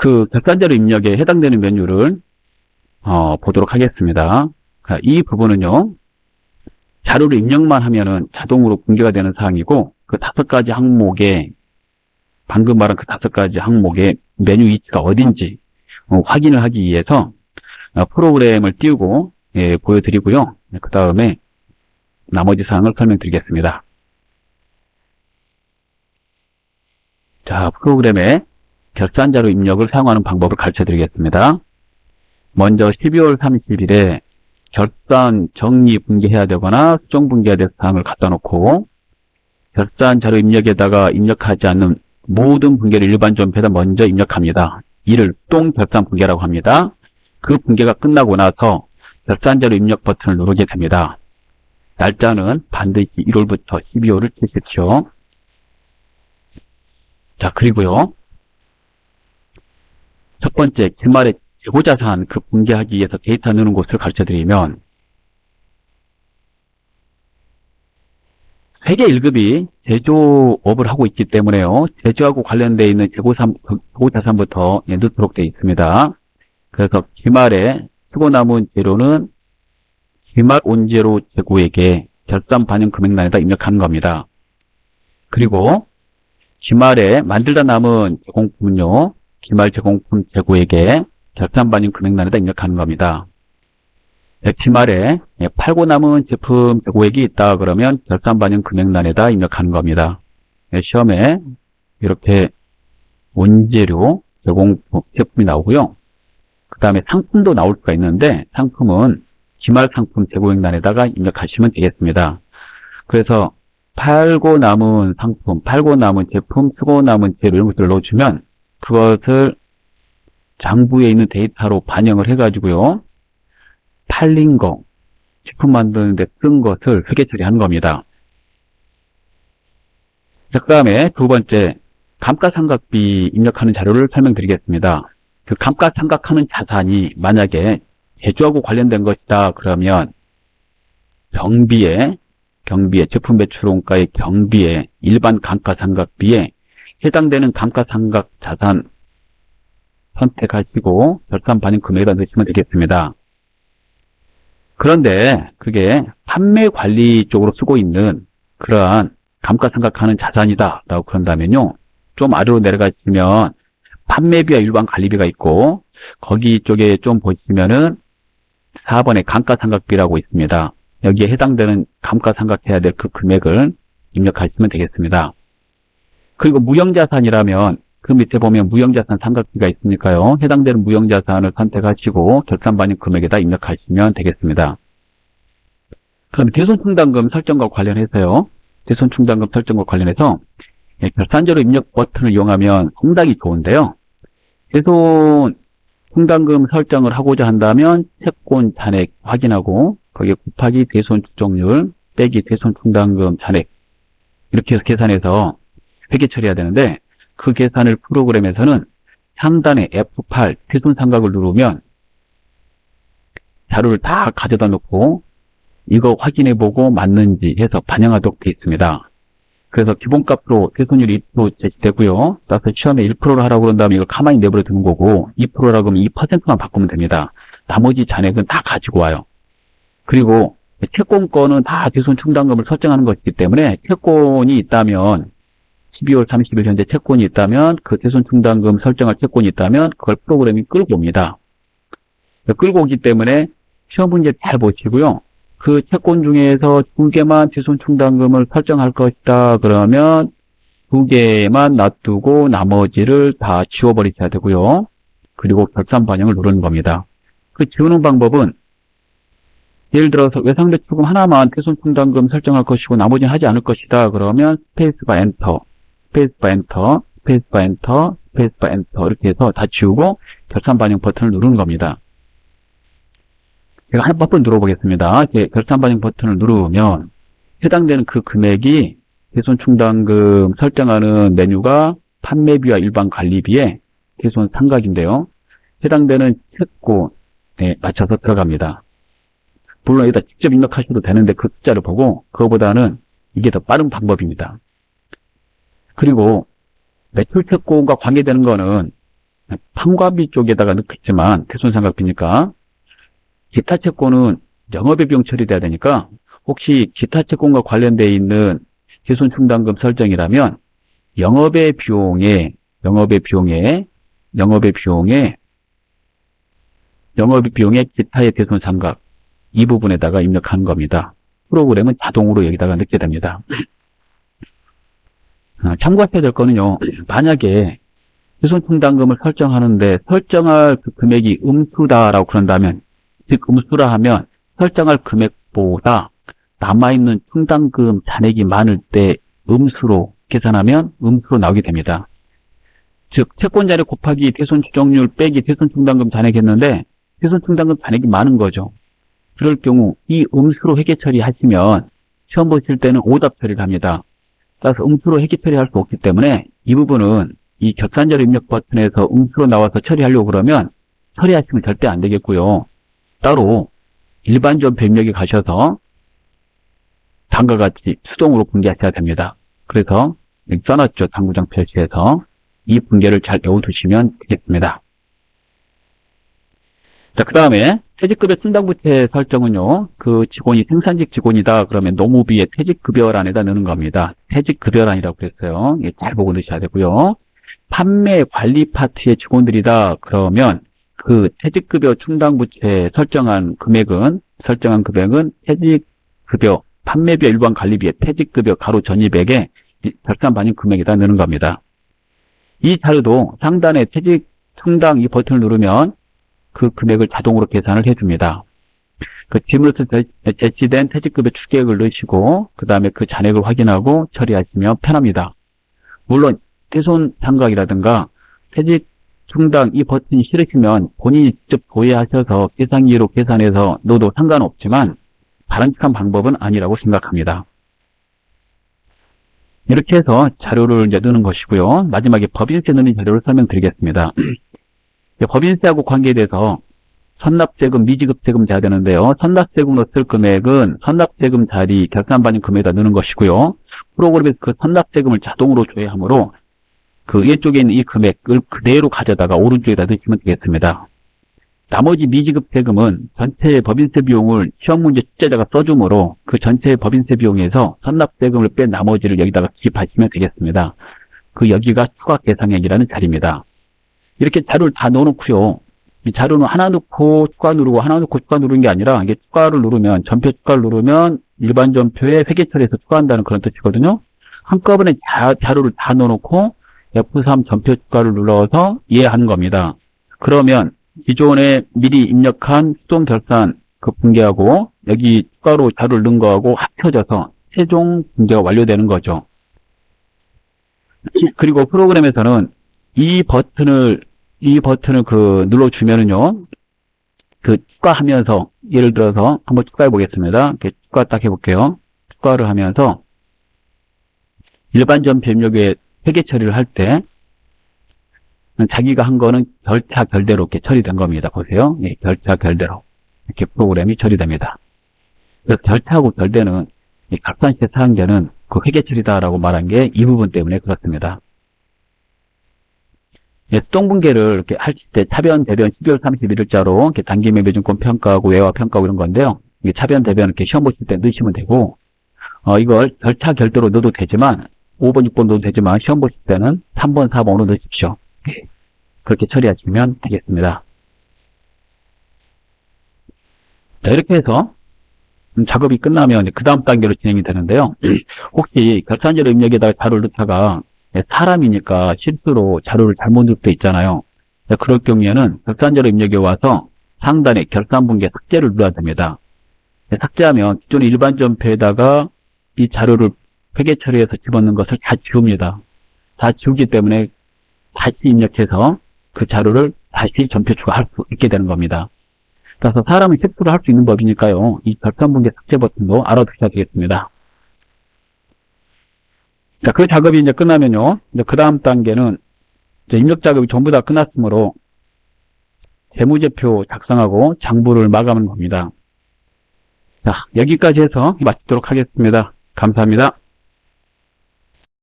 그 결산자료 입력에 해당되는 메뉴를 보도록 하겠습니다. 이 부분은요, 자료를 입력만 하면은 자동으로 공개가 되는 사항이고, 그 5가지 항목에, 방금 말한 그 5가지 항목의 메뉴 위치가 어딘지 확인을 하기 위해서 프로그램을 띄우고 보여드리고요. 그 다음에 나머지 사항을 설명드리겠습니다. 자, 프로그램에 결산자료 입력을 사용하는 방법을 가르쳐 드리겠습니다. 먼저 12월 30일에 결산 정리 분개해야 되거나 수정 분개해야 될 사항을 갖다 놓고, 결산 자료 입력에다가 입력하지 않는 모든 분개를 일반 존폐에다 먼저 입력합니다. 이를 똥 결산 분개라고 합니다. 그 분개가 끝나고 나서 결산 자료 입력 버튼을 누르게 됩니다. 날짜는 반드시 1월부터 12월을 치십시오. 자, 그리고요, 첫 번째 주말에 재고자산 그 분개하기 위해서 데이터 넣는 곳을 가르쳐 드리면, 회계 1급이 제조업을 하고 있기 때문에요, 제조하고 관련되어 있는 재고자산부터 넣도록 되어 있습니다. 그래서 기말에 쓰고 남은 재료는 기말 온재료 재고액에 결산 반영 금액란에다 입력하는 겁니다. 그리고 기말에 만들다 남은 제공품은요, 기말 제공품 재고액에 결산 반영 금액란에다 입력하는 겁니다. 기말에 팔고 남은 제품 재고액이 있다 그러면 결산 반영 금액란에다 입력하는 겁니다. 시험에 이렇게 원재료 제공품 제품이 나오고요. 그 다음에 상품도 나올 수가 있는데, 상품은 기말 상품 재고액란에다가 입력하시면 되겠습니다. 그래서 팔고 남은 상품, 팔고 남은 제품, 쓰고 남은 재료 이런 것들을 넣어주면 그것을 장부에 있는 데이터로 반영을 해가지고요, 팔린 거, 제품 만드는데 쓴 것을 회계 처리하는 겁니다. 그 다음에 두 번째, 감가상각비 입력하는 자료를 설명드리겠습니다. 그 감가상각하는 자산이 만약에 제조하고 관련된 것이다 그러면 경비에 제품 매출원가의 경비에 일반 감가상각비에 해당되는 감가상각 자산 선택하시고 결산 반영 금액에다 넣으시면 되겠습니다. 그런데 그게 판매 관리 쪽으로 쓰고 있는 그러한 감가상각하는 자산이다 라고 그런다면요, 좀 아래로 내려가시면 판매비와 일반 관리비가 있고, 거기 쪽에 좀 보시면은 4번에 감가상각비라고 있습니다. 여기에 해당되는 감가상각해야 될 그 금액을 입력하시면 되겠습니다. 그리고 무형자산이라면 그 밑에 보면 무형자산 상각비가 있으니까요, 해당되는 무형자산을 선택하시고 결산 반영 금액에다 입력하시면 되겠습니다. 그럼 대손충당금 설정과 관련해서요, 대손충당금 설정과 관련해서 결산자료 입력 버튼을 이용하면 상당히 좋은데요, 대손충당금 설정을 하고자 한다면 채권 잔액 확인하고 거기에 곱하기 대손추정률 빼기 대손충당금 잔액 이렇게 해서 계산해서 회계 처리해야 되는데, 그 계산을 프로그램에서는 상단에 F8 대손상각을 누르면 자료를 다 가져다 놓고 이거 확인해보고 맞는지 해서 반영하도록 되어 있습니다. 그래서 기본값으로 대손율이 2% 제시되고요. 따라서 시험에 1%로 하라고 그런 다음에 이걸 가만히 내버려 두는 거고, 2%라고 하면 2%만 바꾸면 됩니다. 나머지 잔액은 다 가지고 와요. 그리고 채권권은 다 대손충당금을 설정하는 것이기 때문에 채권이 있다면 12월 30일 현재 채권이 있다면 그 대손충당금 설정할 채권이 있다면 그걸 프로그램이 끌고 옵니다. 끌고 오기 때문에 시험 문제 잘 보시고요. 그 채권 중에서 2개만 대손충당금을 설정할 것이다 그러면 2개만 놔두고 나머지를 다 지워버리셔야 되고요. 그리고 결산 반영을 누르는 겁니다. 그 지우는 방법은, 예를 들어서 외상대 추금 하나만 대손충당금 설정할 것이고 나머지는 하지 않을 것이다 그러면 스페이스바 엔터, 스페이스바 엔터, 스페이스바 엔터, 스페이스바 엔터 이렇게 해서 다 지우고 결산 반영 버튼을 누르는 겁니다. 제가 한 번 눌러보겠습니다. 결산 반영 버튼을 누르면 해당되는 그 금액이 대손충당금 설정하는 메뉴가 판매비와 일반 관리비에 대손상각인데요, 해당되는 채권에 맞춰서 들어갑니다. 물론 여기다 직접 입력하셔도 되는데 그 숫자를 보고 그거보다는 이게 더 빠른 방법입니다. 그리고 매출 채권과 관계되는 거는 판관비 쪽에다가 넣겠지만, 대손상각비니까, 기타 채권은 영업의 비용 처리돼야 되니까, 혹시 기타 채권과 관련되어 있는 대손 충당금 설정이라면, 영업의 비용에 기타의 대손 상각 이 부분에다가 입력하는 겁니다. 프로그램은 자동으로 여기다가 넣게 됩니다. 참고하셔야 될 거는요, 만약에 대손 충당금을 설정하는데 설정할 그 금액이 음수다라고 그런다면, 즉 음수라 하면 설정할 금액보다 남아있는 충당금 잔액이 많을 때 음수로 계산하면 음수로 나오게 됩니다. 즉 채권 잔액 곱하기 대손 추정률 빼기 대손 충당금 잔액했는데 대손 충당금 잔액이 많은 거죠. 그럴 경우 이 음수로 회계 처리하시면 시험 보실 때는 오답 처리를 합니다. 따라서 음수로 회계 처리할 수 없기 때문에 이 부분은 이 결산자료 입력 버튼에서 음수로 나와서 처리하려고 그러면 처리하시면 절대 안 되겠고요. 따로 일반전표 입력에 가셔서 다음과 같이 수동으로 분계하셔야 됩니다. 그래서 여기 써놨죠. 당구장 표시에서 이 분계를 잘 외워두시면 되겠습니다. 자, 그 다음에 퇴직급여 충당부채 설정은요, 그 직원이 생산직 직원이다 그러면 노무비의 퇴직급여란에다 넣는 겁니다. 퇴직급여란이라고 그랬어요. 잘 보고 넣으셔야 되고요. 판매 관리 파트의 직원들이다 그러면 그 퇴직급여 충당부채 설정한 금액은 퇴직급여 판매비와 일반 관리비의 퇴직급여 가로 전입액에 결산 반영 금액에다 넣는 겁니다. 이 자료도 상단에 퇴직 충당 이 버튼을 누르면 그 금액을 자동으로 계산을 해줍니다. 그 지문에서 제시된 퇴직급여 추계액을 넣으시고 그 다음에 그 잔액을 확인하고 처리하시면 편합니다. 물론 대손 상각이라든가 퇴직 충당 이 버튼이 싫으시면 본인이 직접 조회하셔서 계산기로 계산해서 넣어도 상관없지만 바람직한 방법은 아니라고 생각합니다. 이렇게 해서 자료를 이제 넣는 것이고요. 마지막에 법인세 넣는 자료를 설명드리겠습니다. 법인세하고 관계에 대해서 선납세금, 미지급세금 돼야 되는데요. 선납세금으로 쓸 금액은 선납세금 자리 결산 반영 금액에다 넣는 것이고요. 프로그램에서 그 선납세금을 자동으로 조회하므로 그 왼쪽에 있는 이 금액을 그대로 가져다가 오른쪽에다 넣으시면 되겠습니다. 나머지 미지급세금은 전체 법인세 비용을 시험 문제 출제자가 써주므로 그 전체 법인세 비용에서 선납세금을 뺀 나머지를 여기다가 기입하시면 되겠습니다. 그 여기가 추가 계상액이라는 자리입니다. 이렇게 자료를 다 넣어놓고요. 이 자료는 하나 넣고 추가 누르고 하나 넣고 추가 누르는 게 아니라 이게 추가를 누르면 전표 추가를 누르면 일반 전표에 회계 처리해서 추가한다는 그런 뜻이거든요. 한꺼번에 자료를 다 넣어놓고 F3 전표 추가를 눌러서 이해하는 겁니다. 그러면 기존에 미리 입력한 수동 결산 그 분계하고 여기 추가로 자료를 넣은 거하고 합쳐져서 최종 분계가 완료되는 거죠. 그리고 프로그램에서는 이 버튼을 그 눌러주면은요, 그 추가하면서 예를 들어서 한번 추가해 보겠습니다. 이렇게 추가 딱 해볼게요. 추가를 하면서 일반 전표 입력에 회계 처리를 할 때 자기가 한 거는 결차 결대로 이렇게 처리된 겁니다. 보세요. 예, 결차 결대로 이렇게 프로그램이 처리됩니다. 그래서 결차하고 결대는 각산시대 사용자는 그 회계 처리다라고 말한 게 이 부분 때문에 그렇습니다. 예, 수동분계를 이렇게 하실 때 차변 대변 12월 31일자로 이렇게 단기매매증권 평가하고 외화 평가하고 이런 건데요. 이게 차변 대변 이렇게 시험 보실 때 넣으시면 되고, 이걸 결차 결대로 넣어도 되지만 5번, 6번 넣어도 되지만 시험 보실 때는 3번, 4번으로 넣으십시오. 그렇게 처리하시면 되겠습니다. 자, 이렇게 해서 작업이 끝나면 그 다음 단계로 진행이 되는데요. 혹시 결산자료 입력에다가 자료를 넣다가 사람이니까 실수로 자료를 잘못 넣을 때 있잖아요. 그럴 경우에는 결산자료 입력에 와서 상단에 결산분계 삭제를 눌러야 됩니다. 삭제하면 기존의 일반 전표에다가 이 자료를 회계 처리해서 집어넣는 것을 다 지웁니다. 다 지우기 때문에 다시 입력해서 그 자료를 다시 전표 추가할 수 있게 되는 겁니다. 그래서 사람은 실수를 할 수 있는 법이니까요. 이 결산분계 삭제 버튼도 알아두셔야 되겠습니다. 자, 그 작업이 이제 끝나면요. 이제 그 다음 단계는 이제 입력 작업이 전부 다 끝났으므로 재무제표 작성하고 장부를 마감하는 겁니다. 자, 여기까지 해서 마치도록 하겠습니다. 감사합니다.